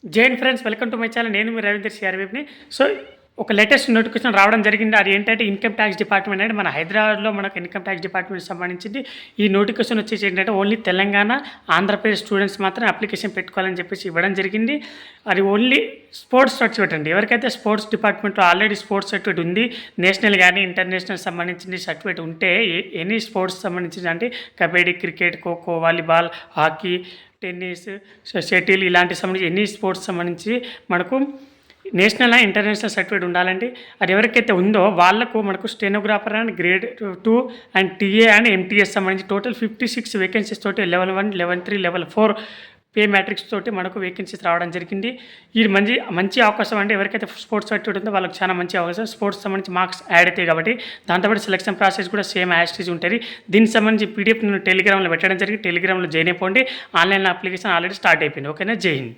Jain friends welcome to my channel. నేను మీ Ravinder సిఆర్వీని. So ఒక latest notification రావడం జరిగింది. అది ఏంటంటే ఇన్కమ్ ట్యాక్స్ డిపార్ట్మెంట్ అంటే మన హైదరాబాద్లో మనకు ఇన్కమ్ ట్యాక్స్ డిపార్ట్మెంట్ సంబంధించింది. ఈ నోటిఫికేషన్ వచ్చేసి ఏంటంటే ఓన్లీ తెలంగాణ, ఆంధ్రప్రదేశ్ స్టూడెంట్స్ మాత్రం అప్లికేషన్ పెట్టుకోవాలని చెప్పేసి ఇవ్వడం జరిగింది. అది ఓన్లీ స్పోర్ట్స్ సర్టిఫికేట్ అండి. ఎవరికైతే స్పోర్ట్స్ డిపార్ట్మెంట్లో ఆల్రెడీ స్పోర్ట్స్ సర్టిఫికేట్ ఉంది, నేషనల్ కానీ ఇంటర్నేషనల్ సంబంధించిన సర్టిఫికేట్ ఉంటే ఎనీ స్పోర్ట్స్ సంబంధించింది అంటే kabaddi, cricket, kho kho, volleyball, hockey, tennis, shuttle ఇలాంటి సంబంధించి ఎన్ని స్పోర్ట్స్ సంబంధించి మనకు నేషనల్ ఇంటర్నేషనల్ సర్టిఫికేట్ ఉండాలండి. అది ఎవరికైతే ఉందో వాళ్ళకు మనకు stenographer and grade 2 and TA and MTS సంబంధించి టోటల్ 56 వేకెన్సీస్ తోటి level 1, level 3, level 4 pay matrix తోటి మనకు వేకెన్సీస్ రావడం జరిగింది. ఇది మంచి అవకాశం అంటే ఎవరికైతే స్పోర్ట్స్ సర్టిఫికేట్ ఉందో వాళ్ళకి చాలా మంచి అవకాశం. స్పోర్ట్స్ సంబంధించి మార్క్స్ యాడ్ అవుతాయి కాబట్టి దాంతోపాటు సెలక్షన్ ప్రాసెస్ కూడా సేమ్ యాస్టీజ్ ఉంటుంది. దీనికి సంబంధించి పీడిఎఫ్ నేను టెలిగ్రామ్లో పెట్టడం జరిగింది. టెలిగ్రామ్లో జాయిన్ అయిపోండి. ఆన్లైన్ అప్లికేషన్ ఆల్రెడీ స్టార్ట్ అయిపోయింది. ఓకేనా? జై హింద్.